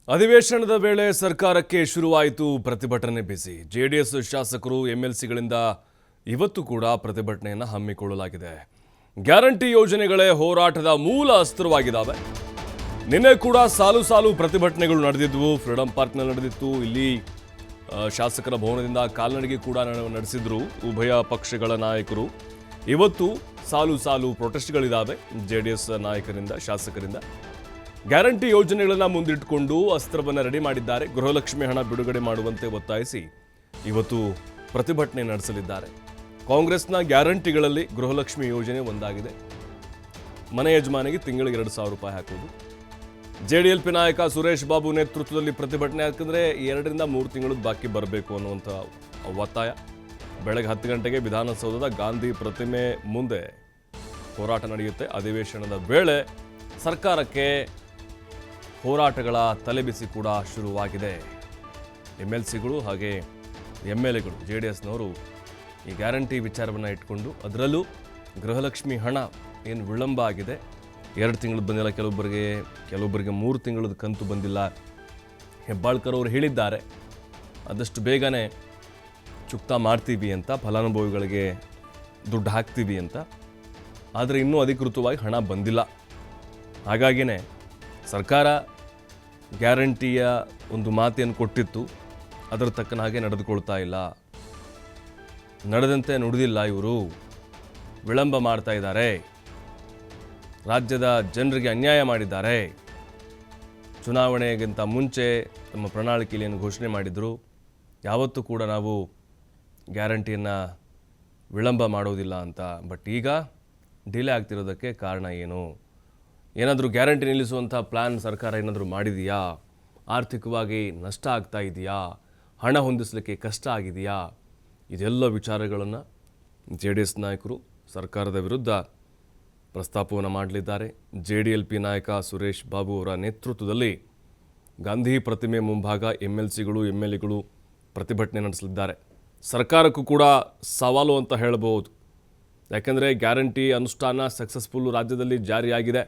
ಅಧಿವೇಶನದ ವೇಳೆ ಸರ್ಕಾರಕ್ಕೆ ಶುರುವಾಯಿತು ಪ್ರತಿಭಟನೆ ಬಿಸಿ. ಜೆಡಿಎಸ್ ಶಾಸಕರು ಎಂಎಲ್ಸಿಗಳಿಂದ ಇವತ್ತು ಕೂಡ ಪ್ರತಿಭಟನೆಯನ್ನು ಹಮ್ಮಿಕೊಳ್ಳಲಾಗಿದೆ. ಗ್ಯಾರಂಟಿ ಯೋಜನೆಗಳೇ ಹೋರಾಟದ ಮೂಲ ಅಸ್ತ್ರವಾಗಿದ್ದಾವೆ. ನಿನ್ನೆ ಕೂಡ ಸಾಲು ಸಾಲು ಪ್ರತಿಭಟನೆಗಳು ನಡೆದಿದ್ವು. ಫ್ರೀಡಂ ಪಾರ್ಕ್ನಲ್ಲಿ ನಡೆದಿತ್ತು. ಇಲ್ಲಿ ಶಾಸಕರ ಭವನದಿಂದ ಕಾಲ್ನಡಿಗೆ ಕೂಡ ನಡೆಸಿದ್ರು ಉಭಯ ಪಕ್ಷಗಳ ನಾಯಕರು. ಇವತ್ತು ಸಾಲು ಸಾಲು ಪ್ರೊಟೆಸ್ಟ್ಗಳಿದ್ದಾವೆ ಜೆಡಿಎಸ್ ನಾಯಕರಿಂದ, ಶಾಸಕರಿಂದ. ಗ್ಯಾರಂಟಿ ಯೋಜನೆಗಳನ್ನು ಮುಂದಿಟ್ಟುಕೊಂಡು ಅಸ್ತ್ರವನ್ನು ರೆಡಿ ಮಾಡಿದ್ದಾರೆ. ಗೃಹಲಕ್ಷ್ಮಿ ಹಣ ಬಿಡುಗಡೆ ಮಾಡುವಂತೆ ಒತ್ತಾಯಿಸಿ ಇವತ್ತು ಪ್ರತಿಭಟನೆ ನಡೆಸಲಿದ್ದಾರೆ. ಕಾಂಗ್ರೆಸ್ನ ಗ್ಯಾರಂಟಿಗಳಲ್ಲಿ ಗೃಹಲಕ್ಷ್ಮಿ ಯೋಜನೆ ಒಂದಾಗಿದೆ. ಮನೆ ಯಜಮಾನಿಗೆ ತಿಂಗಳಿಗೆ 2,000 ರೂಪಾಯಿ ಹಾಕೋದು. ಜೆಡಿಎಲ್ಪಿ ನಾಯಕ ಸುರೇಶ್ ಬಾಬು ನೇತೃತ್ವದಲ್ಲಿ ಪ್ರತಿಭಟನೆ. ಯಾಕಂದರೆ 2 ರಿಂದ 3 ತಿಂಗಳದ್ದು ಬಾಕಿ ಬರಬೇಕು ಅನ್ನುವಂಥ ಒತ್ತಾಯ. ಬೆಳಗ್ಗೆ 10 ಗಂಟೆಗೆ ವಿಧಾನಸೌಧದ ಗಾಂಧಿ ಪ್ರತಿಮೆ ಮುಂದೆ ಹೋರಾಟ ನಡೆಯುತ್ತೆ. ಅಧಿವೇಶನದ ವೇಳೆ ಸರ್ಕಾರಕ್ಕೆ ಹೋರಾಟಗಳ ತಲೆಬಿಸಿ ಕೂಡ ಶುರುವಾಗಿದೆ. ಎಂಎಲ್ಸಿಗಳು ಹಾಗೆ ಎಂಎಲ್ಎಗಳು ಜೆಡಿಎಸ್ನವರು ಈ ಗ್ಯಾರಂಟಿ ವಿಚಾರವನ್ನು ಇಟ್ಕೊಂಡು, ಅದರಲ್ಲೂ ಗೃಹಲಕ್ಷ್ಮಿ ಹಣ ಏನು ವಿಳಂಬ ಆಗಿದೆ, 2 ತಿಂಗಳು ಬಂದಿಲ್ಲ, ಕೆಲವೊಬ್ಬರಿಗೆ 3 ತಿಂಗಳದ ಕಂತು ಬಂದಿಲ್ಲ. ಹೆಬ್ಬಾಳ್ಕರ್ ಅವರು ಹೇಳಿದ್ದಾರೆ ಆದಷ್ಟು ಬೇಗನೆ ಚುಕ್ತಾ ಮಾಡ್ತೀವಿ ಅಂತ, ಫಲಾನುಭವಿಗಳಿಗೆ ದುಡ್ಡು ಹಾಕ್ತೀವಿ ಅಂತ. ಆದರೆ ಇನ್ನೂ ಅಧಿಕೃತವಾಗಿ ಹಣ ಬಂದಿಲ್ಲ. ಹಾಗಾಗಿಯೇ ಸರ್ಕಾರ ಗ್ಯಾರಂಟಿಯ ಒಂದು ಮಾತೇನು ಕೊಟ್ಟಿತ್ತು ಅದರ ತಕ್ಕನ ಹಾಗೆ ನಡೆದುಕೊಳ್ತಾ ಇಲ್ಲ. ನಡೆದಂತೆ ನುಡಿದಿಲ್ಲ. ಇವರು ವಿಳಂಬ ಮಾಡ್ತಾ ಇದ್ದಾರೆ. ರಾಜ್ಯದ ಜನರಿಗೆ ಅನ್ಯಾಯ ಮಾಡಿದ್ದಾರೆ. ಚುನಾವಣೆಗಿಂತ ಮುಂಚೆ ತಮ್ಮ ಪ್ರಣಾಳಿಕೆಯಲ್ಲಿ ಘೋಷಣೆ ಮಾಡಿದರು, ಯಾವತ್ತೂ ಕೂಡ ನಾವು ಗ್ಯಾರಂಟಿಯನ್ನು ವಿಳಂಬ ಮಾಡೋದಿಲ್ಲ ಅಂತ. ಬಟ್ ಈಗ ಡಿಲೇ ಆಗ್ತಿರೋದಕ್ಕೆ ಕಾರಣ ಏನು? ಏನಾದರೂ ಗ್ಯಾರಂಟಿ ನಿಲ್ಲಿಸುವಂಥ ಪ್ಲ್ಯಾನ್ ಸರ್ಕಾರ ಏನಾದರೂ ಮಾಡಿದೆಯಾ? ಆರ್ಥಿಕವಾಗಿ ನಷ್ಟ ಆಗ್ತಾ ಇದೆಯಾ? ಹಣ ಹೊಂದಿಸಲಿಕ್ಕೆ ಕಷ್ಟ ಆಗಿದೆಯಾ? ಇದೆಲ್ಲ ವಿಚಾರಗಳನ್ನು ಜೆಡಿಎಸ್ ನಾಯಕರು ಸರ್ಕಾರದ ವಿರುದ್ಧ ಪ್ರಸ್ತಾಪವನ್ನು ಮಾಡಲಿದ್ದಾರೆ. ಜೆಡಿಎಲ್ಪಿ ನಾಯಕ ಸುರೇಶ್ ಬಾಬು ಅವರ ನೇತೃತ್ವದಲ್ಲಿ ಗಾಂಧಿ ಪ್ರತಿಮೆ ಮುಂಭಾಗ ಎಂಎಲ್ಸಿಗಳು ಎಂಎಲ್ಎಗಳು ಪ್ರತಿಭಟನೆ ನಡೆಸಲಿದ್ದಾರೆ. ಸರ್ಕಾರಕ್ಕೂ ಕೂಡ ಸವಾಲು ಅಂತ ಹೇಳಬಹುದು. ಯಾಕೆಂದರೆ ಗ್ಯಾರಂಟಿ ಅನುಷ್ಠಾನ ಸಕ್ಸಸ್ಫುಲ್ಲು ರಾಜ್ಯದಲ್ಲಿ ಜಾರಿಯಾಗಿದೆ.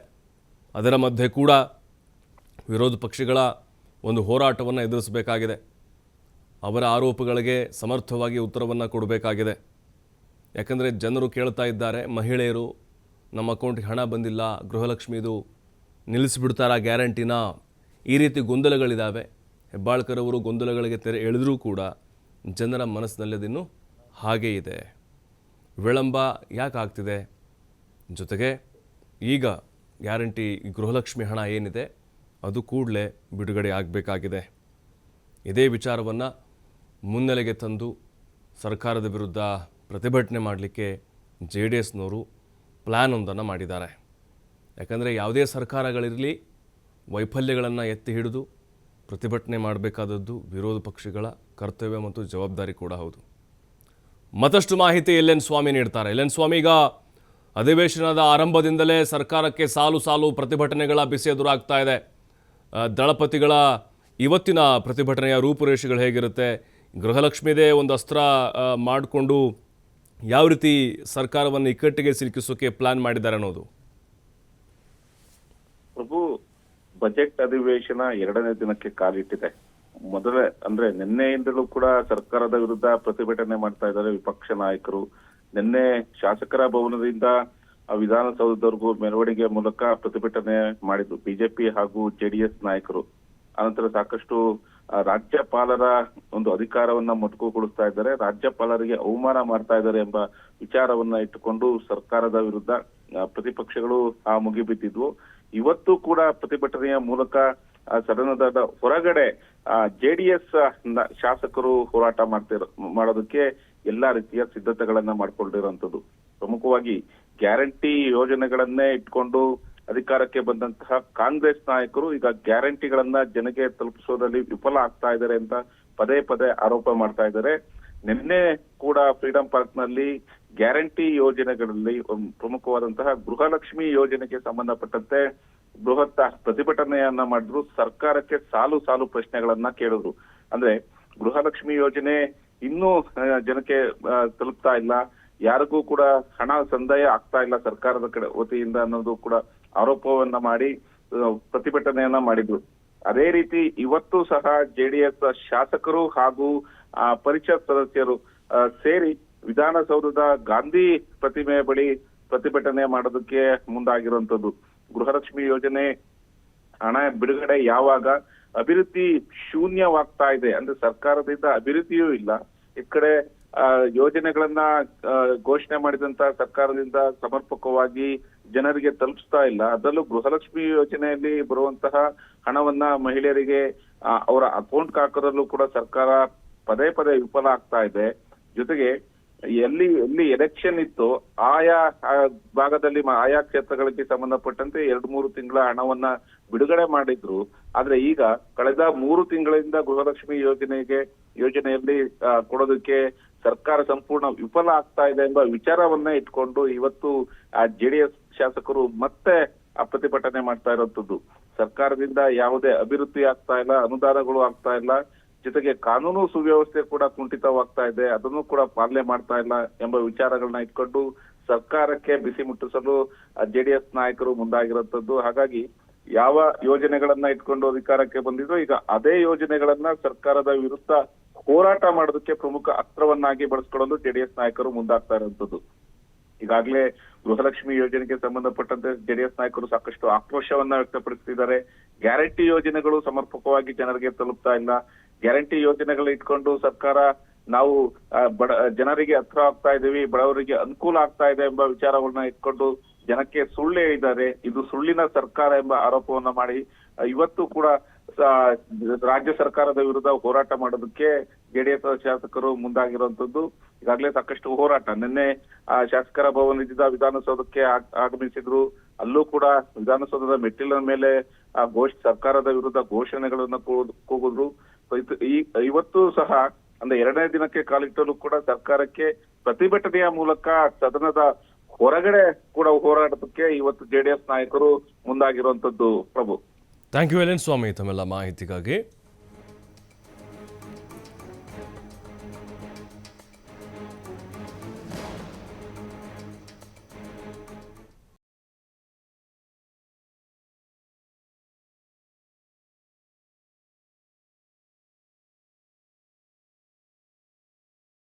ಅದರ ಮಧ್ಯೆ ಕೂಡ ವಿರೋಧ ಪಕ್ಷಗಳ ಒಂದು ಹೋರಾಟವನ್ನು ಎದುರಿಸಬೇಕಾಗಿದೆ. ಅವರ ಆರೋಪಗಳಿಗೆ ಸಮರ್ಥವಾಗಿ ಉತ್ತರವನ್ನು ಕೊಡಬೇಕಾಗಿದೆ. ಯಾಕಂದರೆ ಜನರು ಕೇಳ್ತಾ ಇದ್ದಾರೆ, ಮಹಿಳೆಯರು ನಮ್ಮ ಅಕೌಂಟಿಗೆ ಹಣ ಬಂದಿಲ್ಲ, ಗೃಹಲಕ್ಷ್ಮಿದು ನಿಲ್ಲಿಸಿಬಿಡ್ತಾರಾ ಗ್ಯಾರಂಟಿನ? ಈ ರೀತಿ ಗೊಂದಲಗಳಿದ್ದಾವೆ. ಹೆಬ್ಬಾಳ್ಕರ್ ಅವರು ಗೊಂದಲಗಳಿಗೆ ತೆರೆ ಎಳೆದರೂ ಕೂಡ ಜನರ ಮನಸ್ಸಿನಲ್ಲಿ ಅದಿನ್ನೂ ಹಾಗೇ ಇದೆ. ವಿಳಂಬ ಯಾಕೆ ಆಗ್ತಿದೆ? ಜೊತೆಗೆ ಈಗ ಗ್ಯಾರಂಟಿ ಗೃಹಲಕ್ಷ್ಮಿ ಹಣ ಏನಿದೆ ಅದು ಕೂಡಲೇ ಬಿಡುಗಡೆ ಆಗಬೇಕಾಗಿದೆ. ಇದೇ ವಿಚಾರವನ್ನು ಮುನ್ನೆಲೆಗೆ ತಂದು ಸರ್ಕಾರದ ವಿರುದ್ಧ ಪ್ರತಿಭಟನೆ ಮಾಡಲಿಕ್ಕೆ ಜೆಡಿಎಸ್ನವರು ಪ್ಲ್ಯಾನ್ ಒಂದನ್ನು ಮಾಡಿದ್ದಾರೆ. ಯಾಕಂದರೆ ಯಾವುದೇ ಸರ್ಕಾರಗಳಿರಲಿ, ವೈಫಲ್ಯಗಳನ್ನು ಎತ್ತಿ ಹಿಡಿದು ಪ್ರತಿಭಟನೆ ಮಾಡಬೇಕಾದದ್ದು ವಿರೋಧ ಪಕ್ಷಗಳ ಕರ್ತವ್ಯ ಮತ್ತು ಜವಾಬ್ದಾರಿ ಕೂಡ ಹೌದು. ಮತ್ತಷ್ಟು ಮಾಹಿತಿ ಎಲ್.ಎನ್. ಸ್ವಾಮಿ ನೀಡ್ತಾರೆ. ಎಲ್.ಎನ್. ಸ್ವಾಮಿ, ಈಗ ಅಧಿವೇಶನದ ಆರಂಭದಿಂದಲೇ ಸರ್ಕಾರಕ್ಕೆ ಸಾಲು ಸಾಲು ಪ್ರತಿಭಟನೆಗಳ ಬಿಸಿ ಎದುರಾಗ್ತಾ ಇದೆ. ದಳಪತಿಗಳ ಇವತ್ತಿನ ಪ್ರತಿಭಟನೆಯ ರೂಪುರೇಷೆಗಳು ಹೇಗಿರುತ್ತೆ? ಗೃಹಲಕ್ಷ್ಮಿದೇ ಒಂದು ಅಸ್ತ್ರ ಮಾಡಿಕೊಂಡು ಯಾವ ರೀತಿ ಸರ್ಕಾರವನ್ನು ಇಕ್ಕಟ್ಟಿಗೆ ಸಿಲುಕಿಸೋಕೆ ಪ್ಲಾನ್ ಮಾಡಿದ್ದಾರೆ ಅನ್ನೋದು? ಪ್ರಭು, ಬಜೆಟ್ ಅಧಿವೇಶನ 2ನೇ ದಿನಕ್ಕೆ ಕಾಲಿಟ್ಟಿದೆ. ಅಂದ್ರೆ ನಿನ್ನೆಯಿಂದಲೂ ಕೂಡ ಸರ್ಕಾರದ ವಿರುದ್ಧ ಪ್ರತಿಭಟನೆ ಮಾಡ್ತಾ ಇದ್ದಾರೆ ವಿಪಕ್ಷ ನಾಯಕರು. ನಿನ್ನೆ ಶಾಸಕರ ಭವನದಿಂದ ವಿಧಾನಸೌಧದವರೆಗೂ ಮೆರವಣಿಗೆ ಮೂಲಕ ಪ್ರತಿಭಟನೆ ಮಾಡಿದ್ರು ಬಿಜೆಪಿ ಹಾಗೂ ಜೆಡಿಎಸ್ ನಾಯಕರು. ಅನಂತರ ಸಾಕಷ್ಟು ರಾಜ್ಯಪಾಲರ ಒಂದು ಅಧಿಕಾರವನ್ನ ಮೊಟಕುಗೊಳಿಸ್ತಾ ಇದ್ದಾರೆ, ರಾಜ್ಯಪಾಲರಿಗೆ ಅವಮಾನ ಮಾಡ್ತಾ ಇದ್ದಾರೆ ಎಂಬ ವಿಚಾರವನ್ನ ಇಟ್ಟುಕೊಂಡು ಸರ್ಕಾರದ ವಿರುದ್ಧ ಪ್ರತಿಪಕ್ಷಗಳು ಮುಗಿಬಿದ್ದಿದ್ವು. ಇವತ್ತು ಕೂಡ ಪ್ರತಿಭಟನೆಯ ಮೂಲಕ ಸದನದ ಹೊರಗಡೆ ಜೆಡಿಎಸ್ ಶಾಸಕರು ಹೋರಾಟ ಮಾಡೋದಕ್ಕೆ ಎಲ್ಲಾ ರೀತಿಯ ಸಿದ್ಧತೆಗಳನ್ನ ಮಾಡ್ಕೊಂಡಿರುವಂತದ್ದು. ಪ್ರಮುಖವಾಗಿ ಗ್ಯಾರಂಟಿ ಯೋಜನೆಗಳನ್ನೇ ಇಟ್ಕೊಂಡು ಅಧಿಕಾರಕ್ಕೆ ಬಂದಂತಹ ಕಾಂಗ್ರೆಸ್ ನಾಯಕರು ಈಗ ಗ್ಯಾರಂಟಿಗಳನ್ನ ಜನಕ್ಕೆ ತಲುಪಿಸೋದ್ರಲ್ಲಿ ವಿಫಲ ಆಗ್ತಾ ಇದ್ದಾರೆ ಅಂತ ಪದೇ ಪದೇ ಆರೋಪ ಮಾಡ್ತಾ ಇದ್ದಾರೆ. ನಿನ್ನೆ ಕೂಡ ಫ್ರೀಡಂ ಪಾರ್ಕ್ ನಲ್ಲಿ ಗ್ಯಾರಂಟಿ ಯೋಜನೆಗಳಲ್ಲಿ ಪ್ರಮುಖವಾದಂತಹ ಗೃಹಲಕ್ಷ್ಮಿ ಯೋಜನೆಗೆ ಸಂಬಂಧಪಟ್ಟಂತೆ ಬೃಹತ್ ಪ್ರತಿಭಟನೆಯನ್ನ ಮಾಡಿದ್ರು. ಸರ್ಕಾರಕ್ಕೆ ಸಾಲು ಸಾಲು ಪ್ರಶ್ನೆಗಳನ್ನ ಕೇಳಿದ್ರು. ಅಂದ್ರೆ ಗೃಹಲಕ್ಷ್ಮಿ ಯೋಜನೆ ಇನ್ನೂ ಜನಕ್ಕೆ ತಲುಪ್ತಾ ಇಲ್ಲ, ಯಾರಿಗೂ ಕೂಡ ಹಣ ಸಂದಾಯ ಆಗ್ತಾ ಇಲ್ಲ ಸರ್ಕಾರದ ಕಡೆ ವತಿಯಿಂದ ಅನ್ನೋದು ಕೂಡ ಆರೋಪವನ್ನ ಮಾಡಿ ಪ್ರತಿಭಟನೆಯನ್ನ ಮಾಡಿದ್ರು. ಅದೇ ರೀತಿ ಇವತ್ತು ಸಹ ಜೆಡಿಎಸ್ ಶಾಸಕರು ಹಾಗೂ ಪರಿಷತ್ ಸದಸ್ಯರು ಸೇರಿ ವಿಧಾನಸೌಧದ ಗಾಂಧಿ ಪ್ರತಿಮೆ ಬಳಿ ಪ್ರತಿಭಟನೆ ಮಾಡೋದಕ್ಕೆ ಮುಂದಾಗಿರುವಂತದ್ದು. ಗೃಹಲಕ್ಷ್ಮಿ ಯೋಜನೆ ಹಣ ಬಿಡುಗಡೆ ಯಾವಾಗ, ಅಭಿವೃದ್ಧಿ ಶೂನ್ಯವಾಗ್ತಾ ಇದೆ, ಅಂದ್ರೆ ಸರ್ಕಾರದಿಂದ ಅಭಿವೃದ್ಧಿಯೂ ಇಲ್ಲ, ಈ ಕಡೆ ಯೋಜನೆಗಳನ್ನ ಘೋಷಣೆ ಮಾಡಿದಂತ ಸರ್ಕಾರದಿಂದ ಸಮರ್ಪಕವಾಗಿ ಜನರಿಗೆ ತಲುಪಿಸ್ತಾ ಇಲ್ಲ. ಅದರಲ್ಲೂ ಗೃಹಲಕ್ಷ್ಮಿ ಯೋಜನೆಯಲ್ಲಿ ಬರುವಂತಹ ಹಣವನ್ನ ಮಹಿಳೆಯರಿಗೆ ಅವರ ಅಕೌಂಟ್ ಹಾಕೋದ್ರಲ್ಲೂ ಕೂಡ ಸರ್ಕಾರ ಪದೇ ಪದೇ ವಿಫಲ ಆಗ್ತಾ ಇದೆ. ಜೊತೆಗೆ ಎಲ್ಲಿ ಎಲೆಕ್ಷನ್ ಇತ್ತು ಆಯಾ ಭಾಗದಲ್ಲಿ ಆಯಾ ಕ್ಷೇತ್ರಗಳಿಗೆ ಸಂಬಂಧಪಟ್ಟಂತೆ 2-3 ತಿಂಗಳ ಹಣವನ್ನ ಬಿಡುಗಡೆ ಮಾಡಿದ್ರು. ಆದ್ರೆ ಈಗ ಕಳೆದ 3 ತಿಂಗಳಿಂದ ಗೃಹಲಕ್ಷ್ಮಿ ಯೋಜನೆಯಲ್ಲಿ ಕೊಡೋದಕ್ಕೆ ಸರ್ಕಾರ ಸಂಪೂರ್ಣ ವಿಫಲ ಆಗ್ತಾ ಇದೆ ಎಂಬ ವಿಚಾರವನ್ನ ಇಟ್ಕೊಂಡು ಇವತ್ತು ಜೆಡಿಎಸ್ ಶಾಸಕರು ಮತ್ತೆ ಪ್ರತಿಭಟನೆ ಮಾಡ್ತಾ ಇರುವಂತದ್ದು. ಸರ್ಕಾರದಿಂದ ಯಾವುದೇ ಅಭಿವೃದ್ಧಿ ಆಗ್ತಾ ಇಲ್ಲ, ಅನುದಾನಗಳು ಆಗ್ತಾ ಇಲ್ಲ, ಜೊತೆಗೆ ಕಾನೂನು ಸುವ್ಯವಸ್ಥೆ ಕೂಡ ಕುಂಠಿತವಾಗ್ತಾ ಇದೆ, ಅದನ್ನು ಕೂಡ ಪಾಲನೆ ಮಾಡ್ತಾ ಇಲ್ಲ ಎಂಬ ವಿಚಾರಗಳನ್ನ ಇಟ್ಕೊಂಡು ಸರ್ಕಾರಕ್ಕೆ ಬಿಸಿ ಮುಟ್ಟಿಸಲು ಜೆಡಿಎಸ್ ನಾಯಕರು ಮುಂದಾಗಿರುವಂತದ್ದು. ಹಾಗಾಗಿ ಯಾವ ಯೋಜನೆಗಳನ್ನ ಇಟ್ಕೊಂಡು ಅಧಿಕಾರಕ್ಕೆ ಬಂದಿದ್ರು, ಈಗ ಅದೇ ಯೋಜನೆಗಳನ್ನ ಸರ್ಕಾರದ ವಿರುದ್ಧ ಹೋರಾಟ ಮಾಡೋದಕ್ಕೆ ಪ್ರಮುಖ ಅಸ್ತ್ರವನ್ನಾಗಿ ಬಳಸ್ಕೊಳ್ಳಲು ಜೆಡಿಎಸ್ ನಾಯಕರು ಮುಂದಾಗ್ತಾ ಇರುವಂತದ್ದು. ಈಗಾಗಲೇ ಗೃಹಲಕ್ಷ್ಮಿ ಯೋಜನೆಗೆ ಸಂಬಂಧಪಟ್ಟಂತೆ ಜೆಡಿಎಸ್ ನಾಯಕರು ಸಾಕಷ್ಟು ಆಕ್ರೋಶವನ್ನ ವ್ಯಕ್ತಪಡಿಸುತ್ತಿದ್ದಾರೆ. ಗ್ಯಾರಂಟಿ ಯೋಜನೆಗಳು ಸಮರ್ಪಕವಾಗಿ ಜನರಿಗೆ ತಲುಪ್ತಾ ಇಲ್ಲ, ಗ್ಯಾರಂಟಿ ಯೋಜನೆಗಳು ಇಟ್ಕೊಂಡು ಸರ್ಕಾರ ನಾವು ಜನರಿಗೆ ಹತ್ರ ಆಗ್ತಾ ಇದೀವಿ, ಬಡವರಿಗೆ ಅನುಕೂಲ ಆಗ್ತಾ ಇದೆ ಎಂಬ ವಿಚಾರವನ್ನ ಇಟ್ಕೊಂಡು ಜನಕ್ಕೆ ಸುಳ್ಳು ಹೇಳಿದ್ದಾರೆ. ಇದು ಸುಳ್ಳಿನ ಸರ್ಕಾರ ಎಂಬ ಆರೋಪವನ್ನ ಮಾಡಿ ಇವತ್ತು ಕೂಡ ರಾಜ್ಯ ಸರ್ಕಾರದ ವಿರುದ್ಧ ಹೋರಾಟ ಮಾಡೋದಕ್ಕೆ ಜೆಡಿಎಸ್ ಶಾಸಕರು ಮುಂದಾಗಿರುವಂತದ್ದು. ಈಗಾಗಲೇ ಸಾಕಷ್ಟು ಹೋರಾಟ, ನಿನ್ನೆ ಶಾಸಕರ ಭವನದಿಂದ ವಿಧಾನಸೌಧಕ್ಕೆ ಆಗಮಿಸಿದ್ರು. ಅಲ್ಲೂ ಕೂಡ ವಿಧಾನಸೌಧದ ಮೆಟ್ಟಿಲಿನ ಮೇಲೆ ಸರ್ಕಾರದ ವಿರುದ್ಧ ಘೋಷಣೆಗಳನ್ನ ಕೂಗಿದ್ರು. ಇವತ್ತು ಸಹ ಅಂದ್ರೆ 2ನೇ ದಿನಕ್ಕೆ ಕಾಲಿಟ್ಟಲು ಕೂಡ ಸರ್ಕಾರಕ್ಕೆ ಪ್ರತಿಭಟನೆಯ ಮೂಲಕ ಸದನದ ಹೊರಗಡೆ ಕೂಡ ಹೋರಾಟಕ್ಕೆ ಇವತ್ತು ಜೆಡಿಎಸ್ ನಾಯಕರು ಮುಂದಾಗಿರುವಂತದ್ದು. ಪ್ರಭು, ಥ್ಯಾಂಕ್ ಯು ಎಲೆನ್ ಸ್ವಾಮಿ ತಮ್ಮೆಲ್ಲ ಮಾಹಿತಿಗಾಗಿ.